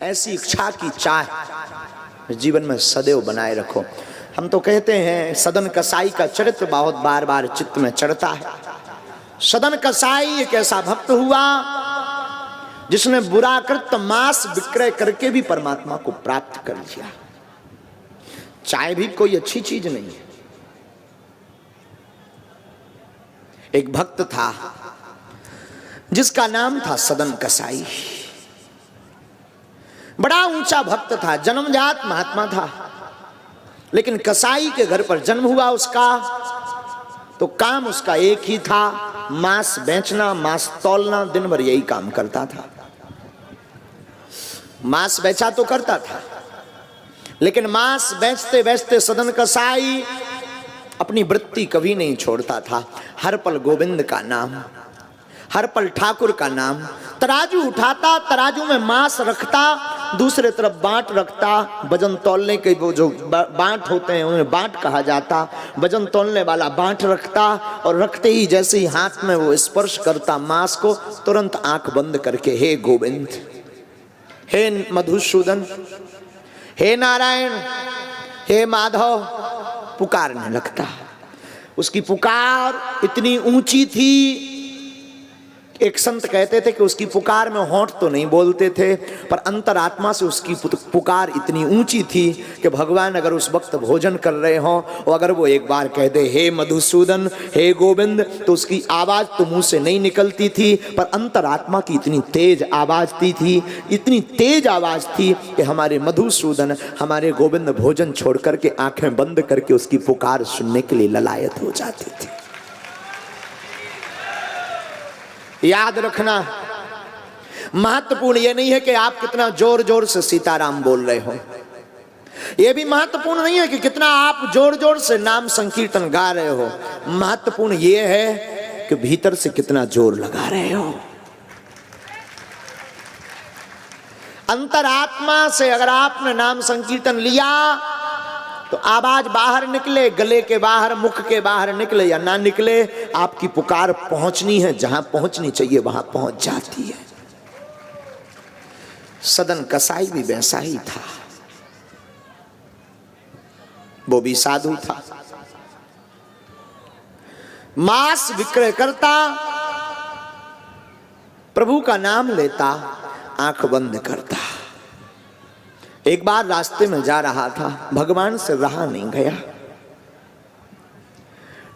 ऐसी इच्छा की चाह जीवन में सदैव बनाए रखो। हम तो कहते हैं सदन कसाई का चरित्र बहुत बार बार चित्त में चढ़ता है। सदन कसाई एक ऐसा भक्त हुआ जिसने बुरा कृत मांस विक्रय करके भी परमात्मा को प्राप्त कर लिया। चाय भी कोई अच्छी चीज नहीं है। एक भक्त था जिसका नाम था सदन कसाई। बड़ा ऊंचा भक्त था, जन्मजात महात्मा था, लेकिन कसाई के घर पर जन्म हुआ उसका, तो काम उसका एक ही था, मांस बेचना, मांस तौलना, दिन भर यही काम करता था। मांस बेचा तो करता था, लेकिन मांस बेचते बेचते सदन कसाई अपनी वृत्ति कभी नहीं छोड़ता था। हर पल गोविंद का नाम, हर पल ठाकुर का नाम। तराजू उठाता, तराजू में मांस रखता, दूसरे तरफ बांट रखता। वजन तौलने के वो जो बांट होते हैं उन्हें बांट कहा जाता। वजन तौलने वाला बांट रखता, और रखते ही जैसे ही हाथ में वो स्पर्श करता मांस को, तुरंत आंख बंद करके हे गोविंद, हे मधुसूदन, हे नारायण, हे माधव पुकारने लगता। उसकी पुकार इतनी ऊंची थी, एक संत कहते थे कि उसकी पुकार में होंठ तो नहीं बोलते थे, पर अंतरात्मा से उसकी पुकार इतनी ऊंची थी कि भगवान अगर उस वक्त भोजन कर रहे हों और अगर वो एक बार कह दे हे मधुसूदन, हे गोविंद, तो उसकी आवाज तो मुंह से नहीं निकलती थी, पर अंतरात्मा की इतनी तेज आवाज थी, इतनी तेज आवाज थी कि हमारे मधुसूदन, हमारे गोविंद भोजन छोड़ करके आंखें बंद करके उसकी पुकार सुनने के लिए ललायत हो जाती थी। याद रखना, महत्वपूर्ण यह नहीं है कि आप कितना जोर जोर से सीताराम बोल रहे हो। यह भी महत्वपूर्ण नहीं है कि कितना आप जोर जोर से नाम संकीर्तन गा रहे हो। महत्वपूर्ण यह है कि भीतर से कितना जोर लगा रहे हो। अंतरात्मा से अगर आपने नाम संकीर्तन लिया तो आवाज बाहर निकले, गले के बाहर, मुख के बाहर निकले या ना निकले, आपकी पुकार पहुंचनी है, जहां पहुंचनी चाहिए वहां पहुंच जाती है। सदन कसाई भी वैसा ही था। वो भी साधु था, मांस विक्रय करता, प्रभु का नाम लेता, आंख बंद करता। एक बार रास्ते में जा रहा था, भगवान से रहा नहीं गया।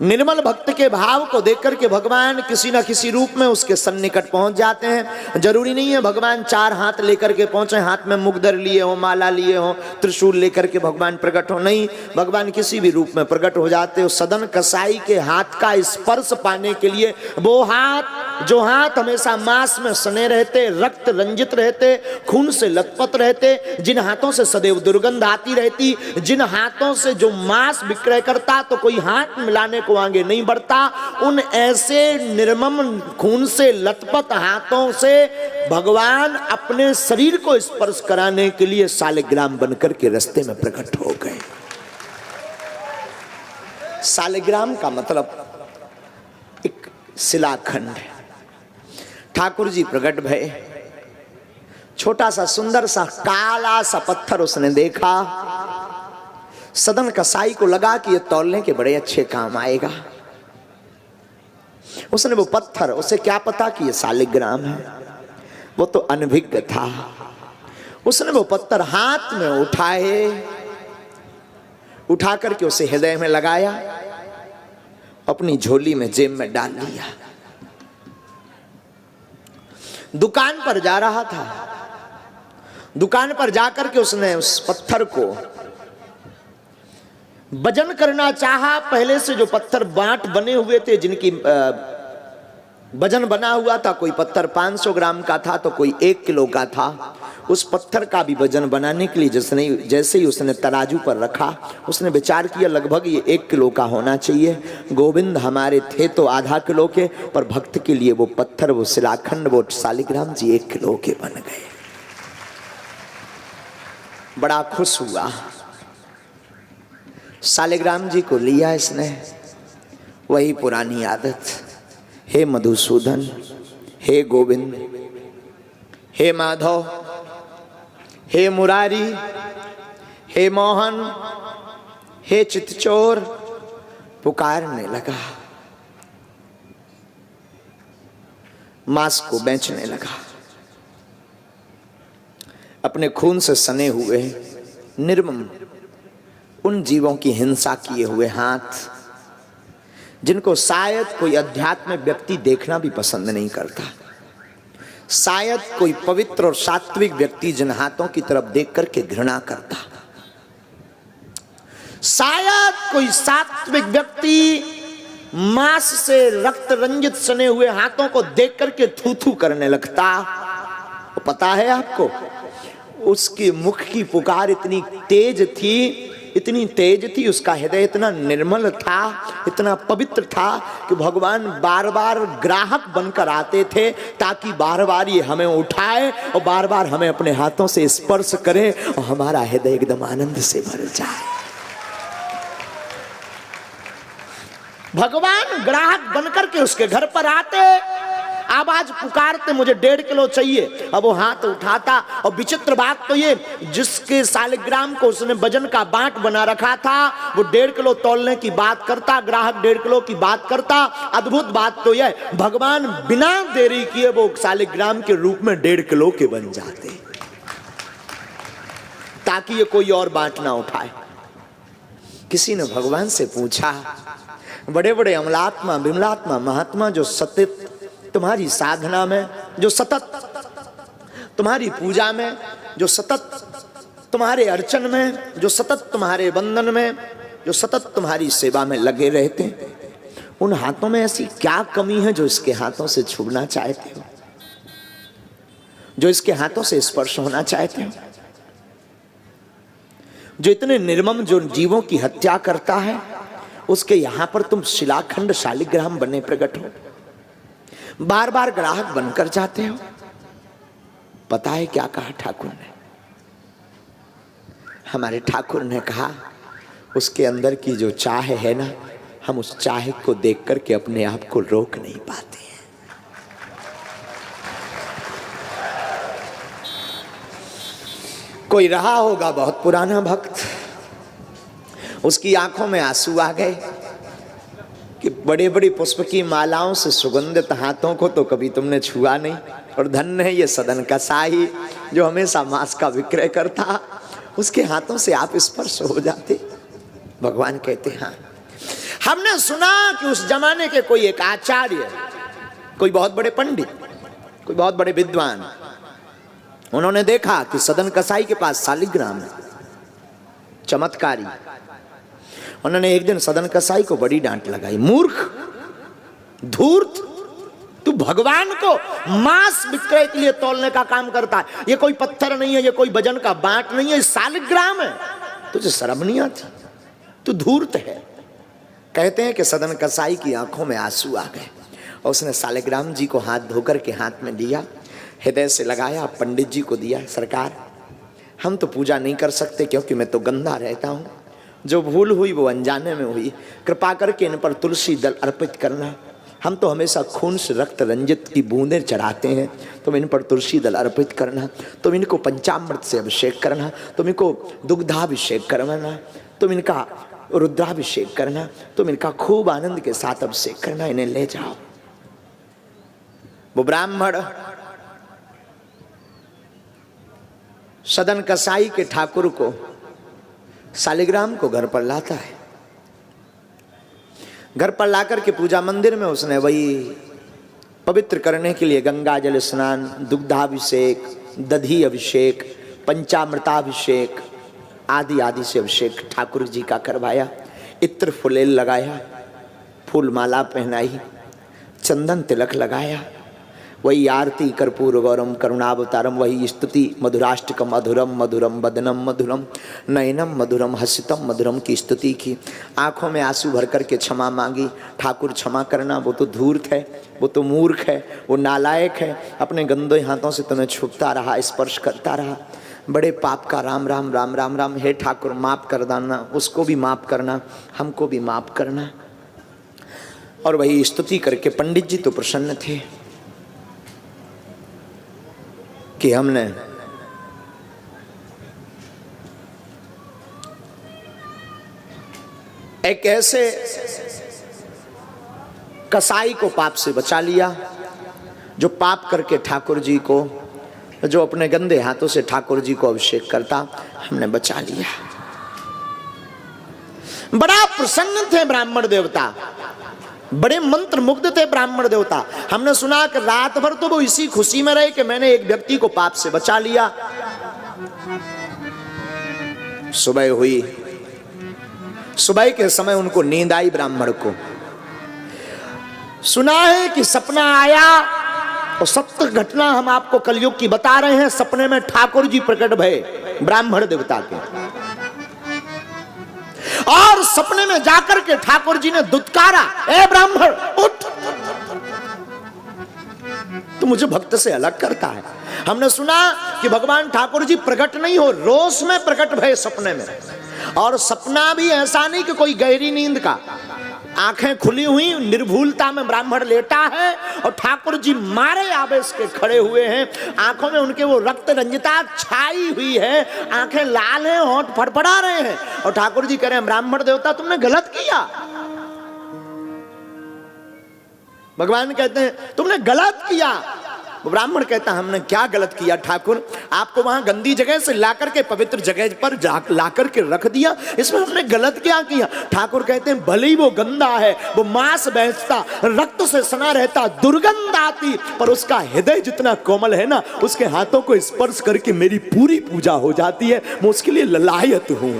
निर्मल भक्त के भाव को देख करके भगवान किसी न किसी रूप में उसके सन्निकट पहुंच जाते हैं। जरूरी नहीं है भगवान चार हाथ लेकर के पहुंचे, हाथ में मुगदर लिए हो, माला लिए हो, त्रिशूल लेकर के भगवान प्रकट हो, नहीं, भगवान किसी भी रूप में प्रकट हो जाते हो। सदन कसाई के हाथ का स्पर्श पाने के लिए, वो हाथ जो हाथ हमेशा मांस में सने रहते, रक्त रंजित रहते, खून से लथपथ रहते, जिन हाथों से सदैव दुर्गंध आती रहती, जिन हाथों से जो मांस विक्रय करता तो कोई हाथ मिलाने को आगे नहीं बढ़ता, उन ऐसे निर्मम खून से लथपथ हाथों से भगवान अपने शरीर को स्पर्श कराने के लिए शालिग्राम बनकर के रास्ते में प्रकट हो गए। शालिग्राम का मतलब एक शिलाखंड है। ठाकुर जी प्रकट भये, छोटा सा सुंदर सा काला सा पत्थर उसने देखा। सदन कसाई को लगा कि ये तौलने के बड़े अच्छे काम आएगा। उसने वो पत्थर, उसे क्या पता कि ये शालिग्राम है, वो तो अनभिज्ञ था। उसने वो पत्थर हाथ में उठाए, उठा करके उसे हृदय में लगाया, अपनी झोली में जेब में डाल लिया। दुकान पर जा रहा था, दुकान पर जाकर के उसने उस पत्थर को वजन करना चाहा। पहले से जो पत्थर बांट बने हुए थे, जिनकी वजन बना हुआ था, कोई पत्थर 500 ग्राम का था तो कोई 1 किलो का था। उस पत्थर का भी वजन बनाने के लिए जैसे ही उसने तराजू पर रखा, उसने विचार किया लगभग ये 1 किलो का होना चाहिए। गोविंद हमारे थे तो आधा किलो के, पर भक्त के लिए वो पत्थर, वो शिलाखंड, वो शालिग्राम जी 1 किलो के बन गए। बड़ा खुश हुआ। शालिग्राम जी को लिया इसने, वही पुरानी आदत, हे मधुसूदन, हे गोविंद, हे माधव, हे मुरारी, हे मोहन, हे चितचोर पुकारने लगा, मांस को बेचने लगा। अपने खून से सने हुए निर्मम उन जीवों की हिंसा किए हुए हाथ, जिनको शायद कोई अध्यात्म व्यक्ति देखना भी पसंद नहीं करता, शायद कोई पवित्र और सात्विक व्यक्ति जिन हाथों की तरफ देख करके घृणा करता, शायद कोई सात्विक व्यक्ति मांस से रक्त रंजित सने हुए हाथों को देख करके थू थू करने लगता। पता है आपको, उसके मुख की पुकार इतनी तेज थी, उसका हृदय इतना निर्मल था, इतना पवित्र था कि भगवान बार बार ग्राहक बनकर आते थे ताकि बार बार ये हमें उठाए और बार बार हमें अपने हाथों से स्पर्श करे और हमारा हृदय एकदम आनंद से भर जाए। भगवान ग्राहक बनकर के उसके घर पर आते, आवाज पुकारते मुझे 1.5 किलो चाहिए। अब वो हाथ उठाता और विचित्र बात तो ये, जिसके सालिग्राम को उसने वजन का बांट बना रखा था वो 1.5 किलो तौलने की बात करता, ग्राहक 1.5 किलो की बात करता। अद्भुत बात तो यह, भगवान बिना देरी किए वो सालिग्राम के रूप में 1.5 किलो के बन जाते ताकि ये कोई और बांट ना उठाए। किसी ने भगवान से पूछा, बड़े बड़े अमलात्मा विमलात्मा महात्मा जो सतत तुम्हारी साधना में, जो सतत तुम्हारी पूजा में, जो सतत तुम्हारे अर्चन में, जो सतत तुम्हारे बंधन में, जो सतत तुम्हारी सेवा में लगे रहते हैं, उन हाथों में ऐसी क्या कमी है जो इसके हाथों से छूना चाहते हो, जो इसके हाथों से स्पर्श होना चाहते हो, जो इतने निर्मम जो जीवों की हत्या करता है उसके यहां पर तुम शिलाखंड शालिग्राम बने प्रकट हो, बार बार ग्राहक बनकर जाते हो। पता है क्या कहा ठाकुर ने? हमारे ठाकुर ने कहा, उसके अंदर की जो चाह है ना, हम उस चाह को देख करके अपने आप को रोक नहीं पाते हैं। कोई रहा होगा बहुत पुराना भक्त, उसकी आंखों में आंसू आ गए कि बड़े बड़ी पुष्प की मालाओं से सुगंधित हाथों को तो कभी तुमने छुआ नहीं, और धन्य है ये सदन का साही जो हमेशा मांस का विक्रय करता, उसके हाथों से आप स्पर्श हो जाते। भगवान कहते हाँ, हमने सुना कि उस जमाने के कोई एक आचार्य, कोई बहुत बड़े पंडित, कोई बहुत बड़े विद्वान, उन्होंने देखा कि सदन कसाई के पास शालिग्राम है, चमत्कारी। उन्होंने एक दिन सदन कसाई को बड़ी डांट लगाई, मूर्ख, धूर्त, तू भगवान को मांस विक्रय के लिए तौलने का काम करता है, ये कोई पत्थर नहीं है, ये कोई वजन का बांट नहीं है, ये शालिग्राम है, तुझे शर्म नहीं आती, तू धूर्त है। कहते हैं कि सदन कसाई की आंखों में आंसू आ गए और उसने शालिग्राम जी को हाथ धोकर के हाथ में लिया, हृदय से लगाया, पंडित जी को दिया। सरकार, हम तो पूजा नहीं कर सकते क्योंकि मैं तो गंदा रहता हूँ, जो भूल हुई वो अनजाने में हुई, कृपा करके इन पर तुलसी दल अर्पित करना। हम तो हमेशा खून से रक्त रंजित की बूंदें चढ़ाते हैं, तुम इन पर तुलसी दल अर्पित करना, तुम इनको पंचामृत से अभिषेक करना, तुम इनको दुग्धाभिषेक करवाना, तुम इनका रुद्राभिषेक करना, तुम इनका खूब आनंद के साथ अभिषेक करना, इन्हें ले जाओ। वो ब्राह्मण सदन कसाई के ठाकुर को, शालिग्राम को घर पर लाता है। घर पर लाकर के पूजा मंदिर में उसने वही पवित्र करने के लिए गंगा जल स्नान, दुग्धाभिषेक, दधी अभिषेक, पंचामृताभिषेक आदि आदि से अभिषेक ठाकुर जी का करवाया। इत्र फुलेल लगाया, फूल माला पहनाई, चंदन तिलक लगाया, वही आरती कर्पूर गौरम करुणावतारम, वही स्तुति मधुराष्टकम मधुरम मधुरम वदनम मधुरम नयनम मधुरम हसितम मधुरम की स्तुति की। आंखों में आंसू भर करके क्षमा मांगी, ठाकुर क्षमा करना, वो तो धूर्त है, वो तो मूर्ख है, वो नालायक है, अपने गंदे हाथों से तुम्हें छुपता रहा, स्पर्श करता रहा, बड़े पाप का राम राम राम राम राम। हे ठाकुर माफ कर देना, उसको भी माफ करना, हमको भी माफ करना। और वही स्तुति करके पंडित जी तो प्रसन्न थे कि हमने एक ऐसे कसाई को पाप से बचा लिया जो पाप करके ठाकुर जी को, जो अपने गंदे हाथों से ठाकुर जी को अभिषेक करता, हमने बचा लिया। बड़ा प्रसन्न थे ब्राह्मण देवता, बड़े मंत्र मुग्ध थे ब्राह्मण देवता। हमने सुना कि रात भर तो वो इसी खुशी में रहे कि मैंने एक व्यक्ति को पाप से बचा लिया। सुबह हुई, सुबह के समय उनको नींद आई। ब्राह्मण को सुना है कि सपना आया, और सत्य घटना हम आपको कलयुग की बता रहे हैं। सपने में ठाकुर जी प्रकट भये ब्राह्मण देवता के, और सपने में जाकर के ठाकुर जी ने दुत्कारा, ए ब्राह्मण उठ, तो मुझे भक्त से अलग करता है। हमने सुना कि भगवान ठाकुर जी प्रकट नहीं हो, रोष में प्रकट भये सपने में। और सपना भी ऐसा नहीं कि कोई गहरी नींद का, आंखें खुली हुई निर्भूलता में ब्राह्मण लेटा है और ठाकुर जी मारे आवेश के खड़े हुए हैं। आंखों में उनके वो रक्त रंजिता छाई हुई है, आंखें लाल हैं, होंठ फड़फड़ा रहे हैं। और ठाकुर जी कह रहे हैं, ब्राह्मण देवता तुमने गलत किया। भगवान कहते हैं तुमने गलत किया। ब्राह्मण कहता हमने क्या गलत किया ठाकुर, आपको वहां गंदी जगह से लाकर के पवित्र जगह पर लाकर के रख दिया, इसमें हमने गलत क्या किया। ठाकुर कहते हैं भले ही वो गंदा है, वो मांस बेचता, रक्त से सना रहता, दुर्गंध आती, पर उसका हृदय जितना कोमल है ना, उसके हाथों को स्पर्श करके मेरी पूरी पूजा हो जाती है। मैं उसके लिए ललायत हूं,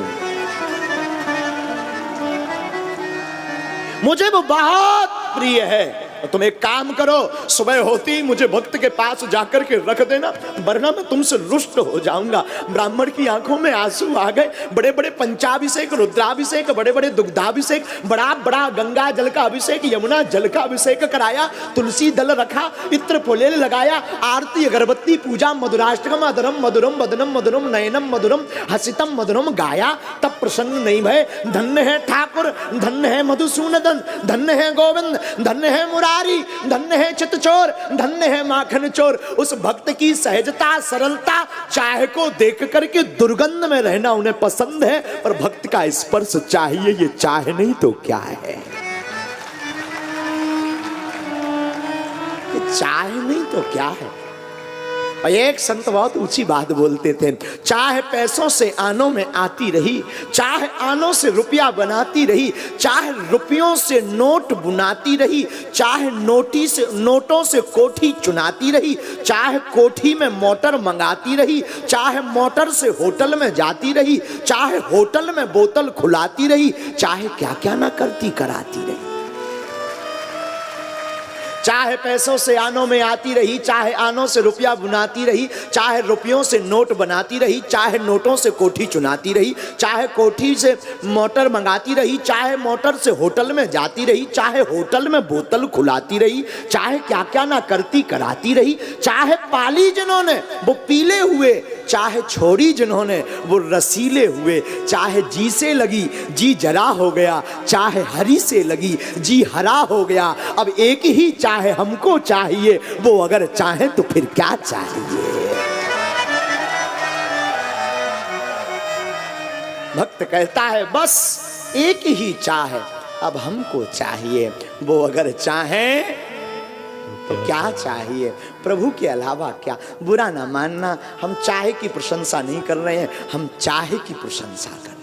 मुझे वो बहुत प्रिय है। तुम एक काम करो, सुबह होती मुझे भक्त के पास जाकर के रख देना, वरना मैं तुमसे रुष्ट हो जाऊंगा। ब्राह्मण की आंखों में आंसू आ गए। बड़े बड़े पंचाभिषेक, रुद्राभिषेक, बड़े बड़े दुग्धाभिषेक, बड़ा बड़ा गंगा जल का अभिषेक, यमुना जल का अभिषेक कराया, तुलसी दल रखा, इत्र फुलेल लगाया, आरती अगरबत्ती पूजा, मधुराष्टकम अधरम मधुरम वदनम मधुरम नयनम मधुरम हसितम मधुरम गाया, तब प्रसन्न नहीं भय। धन्य है ठाकुर, धन्य है मधुसूदन, धन्य है गोविंद, धन्य है मुरारी, धन्य है चितचोर, धन्य है माखन चोर। उस भक्त की सहजता, सरलता, चाह को देख करके दुर्गंध में रहना उन्हें पसंद है, पर भक्त का स्पर्श चाहिए। ये चाह नहीं तो क्या है, ये चाह नहीं तो क्या है। और एक संत बहुत ऊंची बात बोलते थे, चाहे पैसों से आनों में आती रही, चाहे आनों से रुपया बनाती रही, चाहे रुपयों से नोट बुनाती रही, चाहे नोटों से कोठी चुनाती रही, चाहे कोठी में मोटर मंगाती रही, चाहे मोटर से होटल में जाती रही, चाहे होटल में बोतल खुलाती रही, चाहे क्या क्या ना करती कराती रही। चाहे पैसों से आनों में आती रही, चाहे आनों से रुपया बुनाती रही, चाहे रुपयों से नोट बनाती रही, चाहे नोटों से कोठी चुनाती रही, चाहे कोठी से मोटर मंगाती रही, चाहे मोटर से होटल में जाती रही, चाहे होटल में बोतल खुलाती रही, चाहे क्या क्या ना करती कराती रही, चाहे पाली जिन्होंने वो पीले हुए, चाहे छोड़ी जिन्होंने वो रसीले हुए, चाहे जी से लगी जी जरा हो गया, चाहे हरी से लगी जी हरा हो गया। अब एक ही चाहे हमको चाहिए, वो अगर चाहे तो फिर क्या चाहिए। भक्त कहता है बस एक ही चाहे अब हमको चाहिए, वो अगर चाहे तो क्या चाहिए। प्रभु के अलावा क्या। बुरा ना मानना, हम चाहे की प्रशंसा नहीं कर रहे हैं, हम चाहे की प्रशंसा कर रहे हैं।